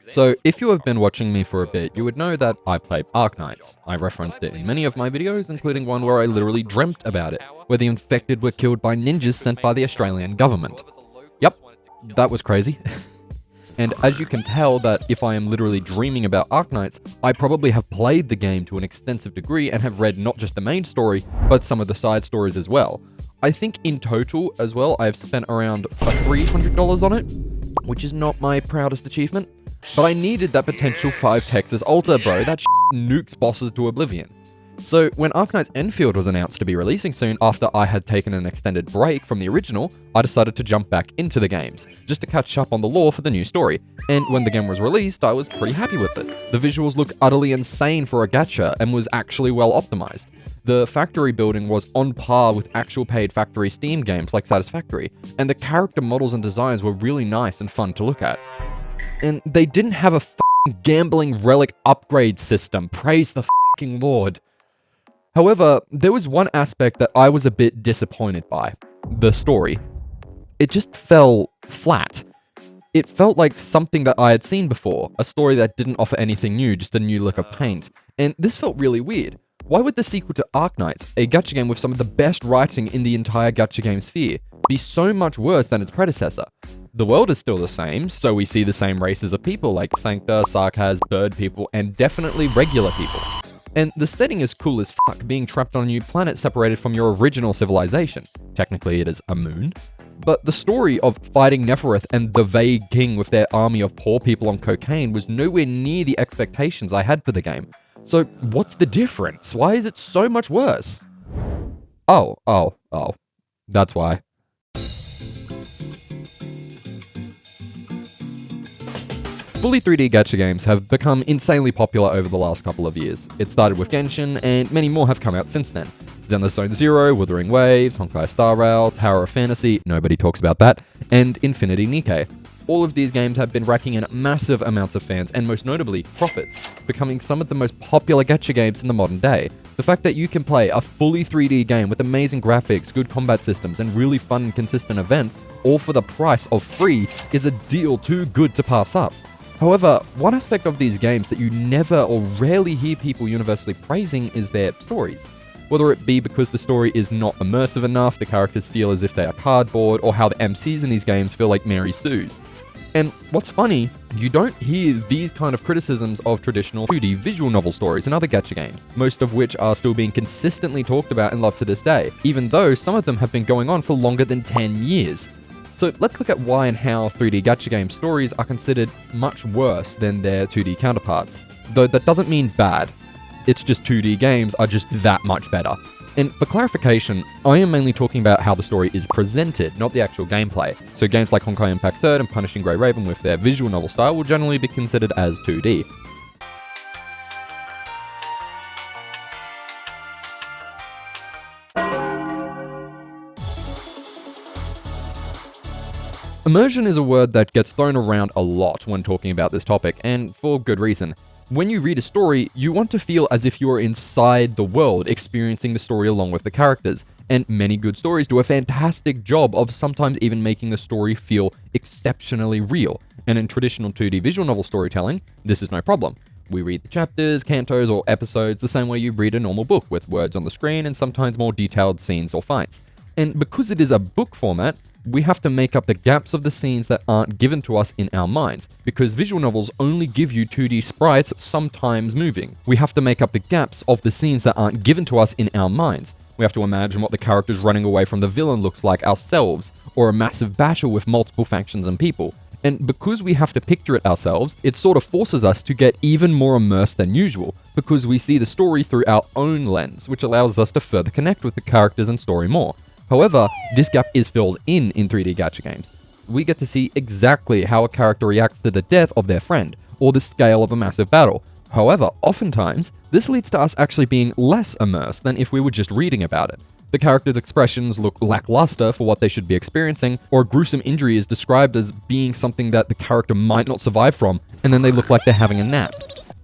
So, if you have been watching me for a bit, you would know that I play Arknights. I referenced it in many of my videos, including one where I literally dreamt about it, where the infected were killed by ninjas sent by the Australian government. Yep, that was crazy. And as you can tell that if I am literally dreaming about Arknights, I probably have played the game to an extensive degree and have read not just the main story, but some of the side stories as well. I think in total as well, I've spent around $300 on it, which is not my proudest achievement. But I needed that potential 5 Texas altar, bro. That nukes bosses to oblivion. So when Arknights Enfield was announced to be releasing soon, after I had taken an extended break from the original, I decided to jump back into the games, just to catch up on the lore for the new story. And when the game was released, I was pretty happy with it. The visuals looked utterly insane for a gacha and was actually well optimized. The factory building was on par with actual paid factory Steam games like Satisfactory, and the character models and designs were really nice and fun to look at. And they didn't have a f***ing gambling relic upgrade system, praise the f***ing Lord. However, there was one aspect that I was a bit disappointed by. The story. It just fell flat. It felt like something that I had seen before, a story that didn't offer anything new, just a new look of paint. And this felt really weird. Why would the sequel to Arknights, a gacha game with some of the best writing in the entire gacha game sphere, be so much worse than its predecessor? The world is still the same, so we see the same races of people like Sancta, Sarkaz, bird people, and definitely regular people. And the setting is cool as fuck, being trapped on a new planet separated from your original civilization. Technically it is a moon. But the story of fighting Nefereth and the Vague King with their army of poor people on cocaine was nowhere near the expectations I had for the game. So what's the difference? Why is it so much worse? Oh, that's why. Fully 3D gacha games have become insanely popular over the last couple of years. It started with Genshin, and many more have come out since then. Zenless Zone Zero, Wuthering Waves, Honkai Star Rail, Tower of Fantasy, nobody talks about that, and Infinity Nikki. All of these games have been racking in massive amounts of fans, and most notably, profits, becoming some of the most popular gacha games in the modern day. The fact that you can play a fully 3D game with amazing graphics, good combat systems, and really fun and consistent events, all for the price of free, is a deal too good to pass up. However, one aspect of these games that you never or rarely hear people universally praising is their stories. Whether it be because the story is not immersive enough, the characters feel as if they are cardboard, or how the MCs in these games feel like Mary Sue's. And what's funny, you don't hear these kind of criticisms of traditional 2D visual novel stories in other gacha games, most of which are still being consistently talked about and loved to this day, even though some of them have been going on for longer than 10 years. So let's look at why and how 3D gacha game stories are considered much worse than their 2D counterparts. Though that doesn't mean bad, it's just 2D games are just that much better. And for clarification, I am mainly talking about how the story is presented, not the actual gameplay. So games like Honkai Impact 3rd and Punishing Grey Raven with their visual novel style will generally be considered as 2D. Immersion is a word that gets thrown around a lot when talking about this topic, and for good reason. When you read a story, you want to feel as if you're inside the world, experiencing the story along with the characters, and many good stories do a fantastic job of sometimes even making the story feel exceptionally real. And in traditional 2D visual novel storytelling, this is no problem. We read the chapters, cantos, or episodes the same way you read a normal book, with words on the screen and sometimes more detailed scenes or fights. And because it is a book format, we have to make up the gaps of the scenes that aren't given to us in our minds, because visual novels only give you 2D sprites sometimes moving. We have to make up the gaps of the scenes that aren't given to us in our minds. We have to imagine what the characters running away from the villain looks like ourselves, or a massive battle with multiple factions and people. And because we have to picture it ourselves, it sort of forces us to get even more immersed than usual, because we see the story through our own lens, which allows us to further connect with the characters and story more. However, this gap is filled in 3D gacha games. We get to see exactly how a character reacts to the death of their friend, or the scale of a massive battle. However, oftentimes, this leads to us actually being less immersed than if we were just reading about it. The characters' expressions look lackluster for what they should be experiencing, or a gruesome injury is described as being something that the character might not survive from, and then they look like they're having a nap.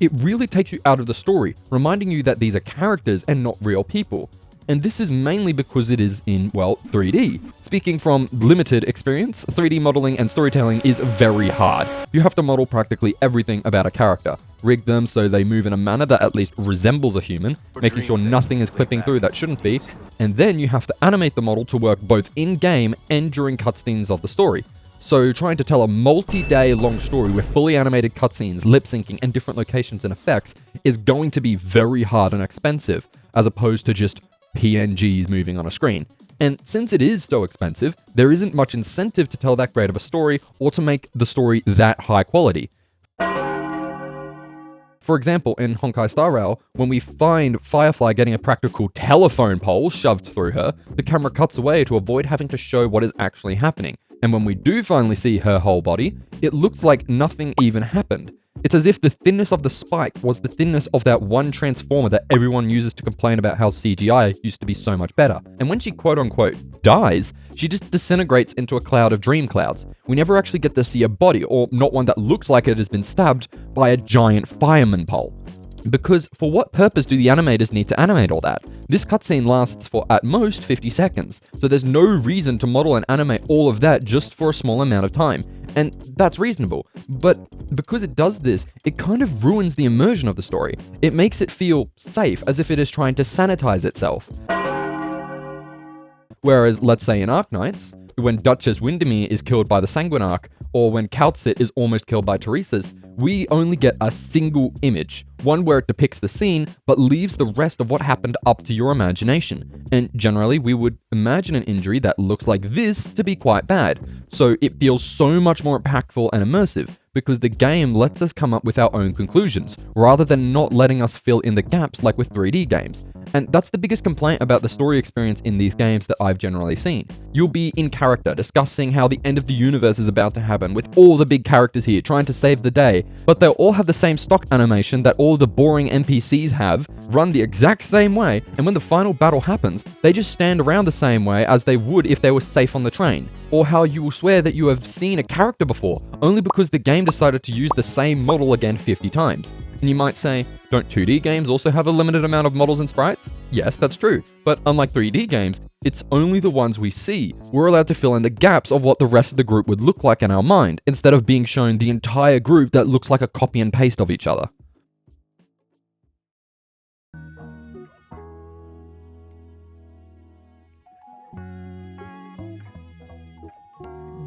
It really takes you out of the story, reminding you that these are characters and not real people. And this is mainly because it is in, well, 3D. Speaking from limited experience, 3D modeling and storytelling is very hard. You have to model practically everything about a character, rig them so they move in a manner that at least resembles a human, making sure nothing is clipping through that shouldn't be, and then you have to animate the model to work both in-game and during cutscenes of the story. So trying to tell a multi-day long story with fully animated cutscenes, lip syncing, and different locations and effects is going to be very hard and expensive, as opposed to just PNGs moving on a screen. And since it is so expensive, there isn't much incentive to tell that great of a story or to make the story that high quality. For example, in Honkai Star Rail, when we find Firefly getting a practical telephone pole shoved through her, the camera cuts away to avoid having to show what is actually happening. And when we do finally see her whole body, it looks like nothing even happened. It's as if the thinness of the spike was the thinness of that one transformer that everyone uses to complain about how CGI used to be so much better. And when she quote-unquote dies, she just disintegrates into a cloud of dream clouds. We never actually get to see a body, or not one that looks like it has been stabbed by a giant fireman pole. Because for what purpose do the animators need to animate all that? This cutscene lasts for at most 50 seconds, so there's no reason to model and animate all of that just for a small amount of time. And that's reasonable, but because it does this, it kind of ruins the immersion of the story. It makes it feel safe, as if it is trying to sanitize itself. Whereas, let's say in Arknights, when Duchess Windmill is killed by the Sanguinarch, or when Kaltzit is almost killed by Teresa's, we only get a single image, one where it depicts the scene, but leaves the rest of what happened up to your imagination. And generally, we would imagine an injury that looks like this to be quite bad, so it feels so much more impactful and immersive, because the game lets us come up with our own conclusions, rather than not letting us fill in the gaps like with 3D games. And that's the biggest complaint about the story experience in these games that I've generally seen. You'll be in character, discussing how the end of the universe is about to happen, with all the big characters here trying to save the day, but they'll all have the same stock animation that all the boring NPCs have, run the exact same way, and when the final battle happens, they just stand around the same way as they would if they were safe on the train. Or how you will swear that you have seen a character before, only because the game decided to use the same model again 50 times. And you might say, don't 2D games also have a limited amount of models and sprites? Yes, that's true, but unlike 3D games, it's only the ones we see. We're allowed to fill in the gaps of what the rest of the group would look like in our mind, instead of being shown the entire group that looks like a copy and paste of each other.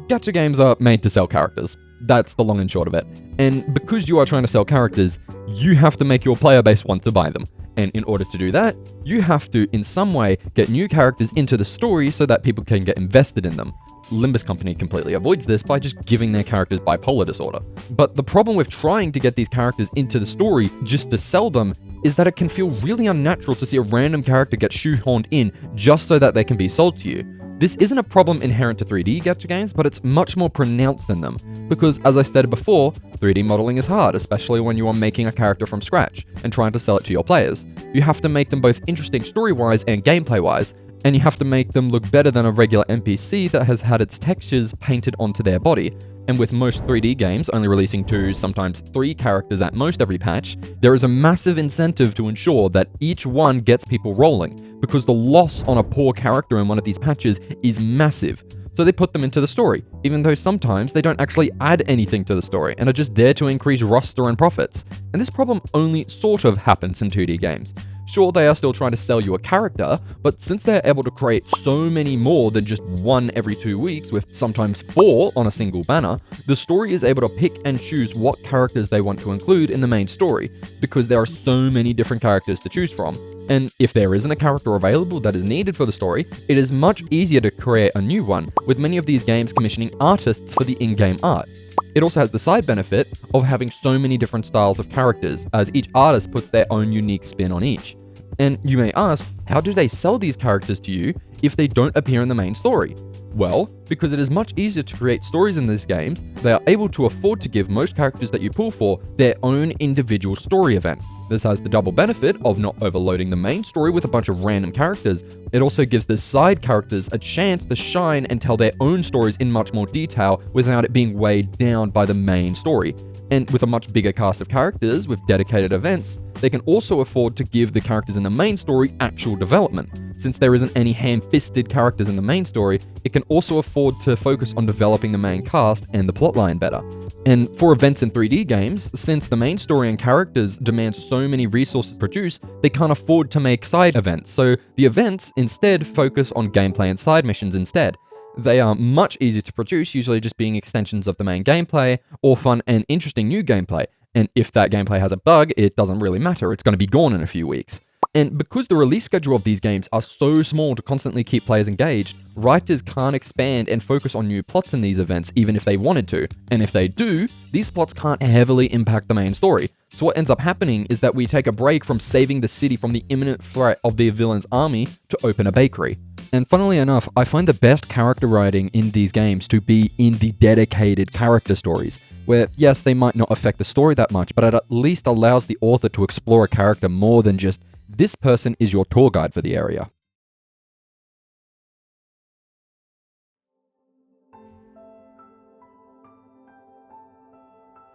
Gacha games are made to sell characters. That's the long and short of it. And because you are trying to sell characters, you have to make your player base want to buy them. And in order to do that, you have to, in some way, get new characters into the story so that people can get invested in them. Limbus Company completely avoids this by just giving their characters bipolar disorder. But the problem with trying to get these characters into the story just to sell them is that it can feel really unnatural to see a random character get shoehorned in just so that they can be sold to you. This isn't a problem inherent to 3D gacha games, but it's much more pronounced than them. Because, as I said before, 3D modeling is hard, especially when you are making a character from scratch and trying to sell it to your players. You have to make them both interesting story-wise and gameplay-wise, and you have to make them look better than a regular NPC that has had its textures painted onto their body. And with most 3D games only releasing 2, sometimes 3 characters at most every patch, there is a massive incentive to ensure that each one gets people rolling, because the loss on a poor character in one of these patches is massive. So they put them into the story, even though sometimes they don't actually add anything to the story and are just there to increase roster and profits. And this problem only sort of happens in 2D games. Sure, they are still trying to sell you a character, but since they're able to create so many more than just 1 every 2 weeks, with sometimes 4 on a single banner, the story is able to pick and choose what characters they want to include in the main story, because there are so many different characters to choose from. And if there isn't a character available that is needed for the story, it is much easier to create a new one, with many of these games commissioning artists for the in-game art. It also has the side benefit of having so many different styles of characters, as each artist puts their own unique spin on each. And you may ask, how do they sell these characters to you if they don't appear in the main story? Well, because it is much easier to create stories in these games, they are able to afford to give most characters that you pull for their own individual story event. This has the double benefit of not overloading the main story with a bunch of random characters. It also gives the side characters a chance to shine and tell their own stories in much more detail without it being weighed down by the main story. And with a much bigger cast of characters with dedicated events, they can also afford to give the characters in the main story actual development. since there isn't any ham-fisted characters in the main story, it can also afford to focus on developing the main cast and the plotline better. And for events in 3D games, since the main story and characters demand so many resources to produce, they can't afford to make side events, so the events instead focus on gameplay and side missions instead. They are much easier to produce, usually just being extensions of the main gameplay, or fun and interesting new gameplay. And if that gameplay has a bug, it doesn't really matter, it's going to be gone in a few weeks. And because the release schedule of these games are so small to constantly keep players engaged, writers can't expand and focus on new plots in these events even if they wanted to. And if they do, these plots can't heavily impact the main story. So what ends up happening is that we take a break from saving the city from the imminent threat of the villain's army to open a bakery. And funnily enough, I find the best character writing in these games to be in the dedicated character stories, where yes, they might not affect the story that much, but it at least allows the author to explore a character more than just, this person is your tour guide for the area.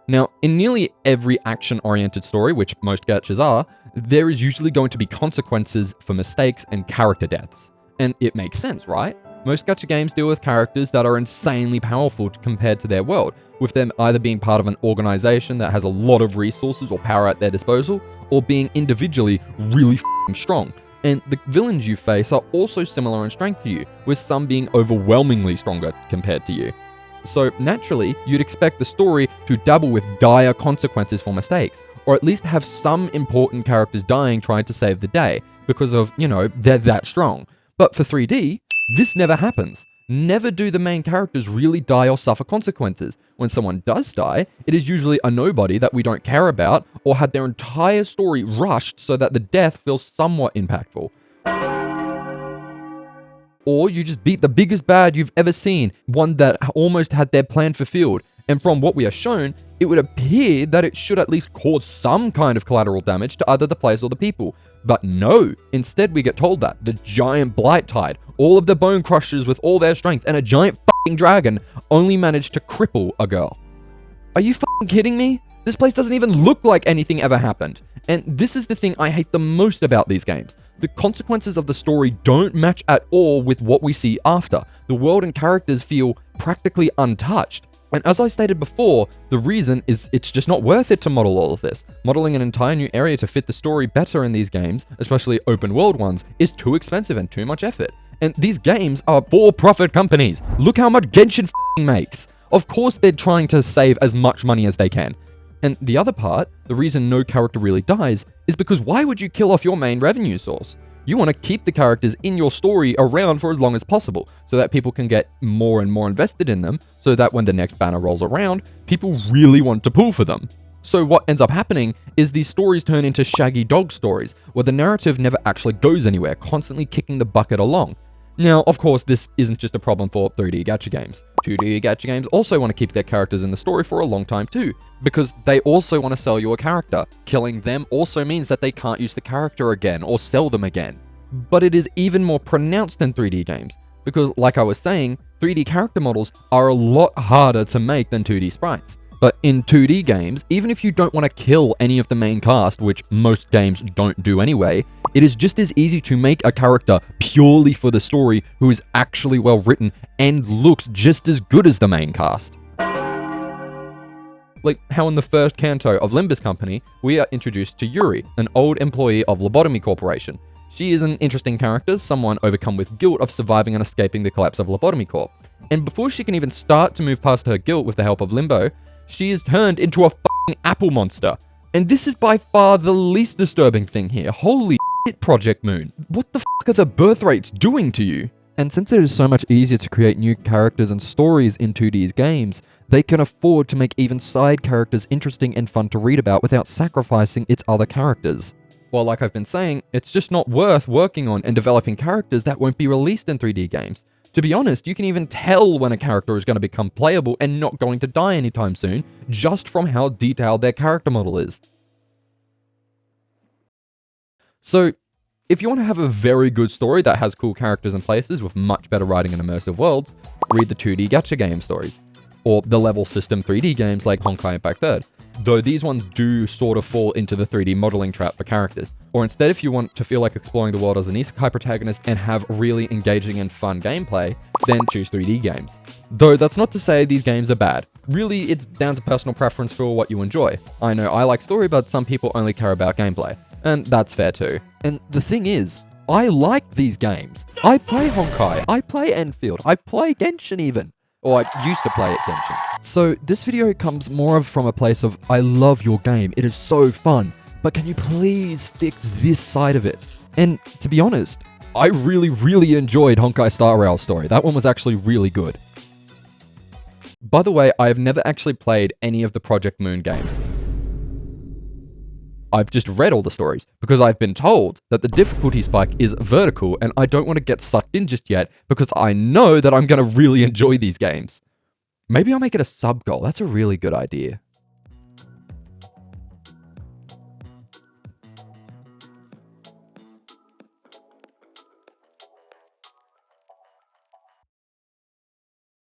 Now, in nearly every action-oriented story, which most gachas are, there is usually going to be consequences for mistakes and character deaths. And it makes sense, right? Most gacha games deal with characters that are insanely powerful compared to their world, with them either being part of an organization that has a lot of resources or power at their disposal, or being individually really f***ing strong. And the villains you face are also similar in strength to you, with some being overwhelmingly stronger compared to you. So naturally, you'd expect the story to dabble with dire consequences for mistakes, or at least have some important characters dying trying to save the day, because of, they're that strong. But for 3D, this never happens. Never do the main characters really die or suffer consequences. When someone does die, it is usually a nobody that we don't care about, or had their entire story rushed so that the death feels somewhat impactful. Or you just beat the biggest bad you've ever seen, one that almost had their plan fulfilled, and from what we are shown, it would appear that it should at least cause some kind of collateral damage to either the players or the people. But no, instead we get told that the giant Blight Tide, all of the Bone Crushers with all their strength, and a giant f***ing dragon only managed to cripple a girl. Are you f***ing kidding me? This place doesn't even look like anything ever happened. And this is the thing I hate the most about these games. The consequences of the story don't match at all with what we see after. The world and characters feel practically untouched. And as I stated before, the reason is it's just not worth it to model all of this. Modeling an entire new area to fit the story better in these games, especially open world ones, is too expensive and too much effort. And these games are for-profit companies. Look how much Genshin f***ing makes. Of course they're trying to save as much money as they can. And the other part, the reason no character really dies, is because why would you kill off your main revenue source? You want to keep the characters in your story around for as long as possible, so that people can get more and more invested in them, so that when the next banner rolls around, people really want to pull for them. So what ends up happening is these stories turn into shaggy dog stories, where the narrative never actually goes anywhere, constantly kicking the bucket along. Now, of course, this isn't just a problem for 3D gacha games. 2D gacha games also want to keep their characters in the story for a long time too, because they also want to sell you a character. Killing them also means that they can't use the character again or sell them again. But it is even more pronounced in 3D games, because like I was saying, 3D character models are a lot harder to make than 2D sprites. But in 2D games, even if you don't want to kill any of the main cast, which most games don't do anyway, it is just as easy to make a character purely for the story who is actually well written and looks just as good as the main cast. Like how in the first canto of Limba's Company, we are introduced to Yuri, an old employee of Lobotomy Corporation. She is an interesting character, someone overcome with guilt of surviving and escaping the collapse of Lobotomy Corp. And before she can even start to move past her guilt with the help of Limbo, she is turned into a f***ing apple monster. And this is by far the least disturbing thing here. Holy shit, Project Moon. What the f*** are the birth rates doing to you? And since it is so much easier to create new characters and stories in 2D's games, they can afford to make even side characters interesting and fun to read about without sacrificing its other characters. Well, like I've been saying, it's just not worth working on and developing characters that won't be released in 3D games. To be honest, you can even tell when a character is going to become playable and not going to die anytime soon, just from how detailed their character model is. So, if you want to have a very good story that has cool characters and places with much better writing and immersive worlds, read the 2D gacha game stories, or the level system 3D games like Honkai Impact 3rd. though these ones do sort of fall into the 3D modeling trap for characters. Or instead, if you want to feel like exploring the world as an isekai protagonist and have really engaging and fun gameplay, then choose 3D games. Though that's not to say these games are bad. Really, it's down to personal preference for what you enjoy. I know I like story, but some people only care about gameplay, and that's fair too. And the thing is, I like these games. I play Honkai, I play Enfield, I play Genshin even. Or I used to play at Genshin. So this video comes more from a place of, I love your game, it is so fun, but can you please fix this side of it? And to be honest, I really enjoyed Honkai Star Rail story. That one was actually really good. By the way, I have never actually played any of the Project Moon games. I've just read all the stories, because I've been told that the difficulty spike is vertical, and I don't want to get sucked in just yet, because I know that I'm going to really enjoy these games. Maybe I'll make it a sub goal, that's a really good idea.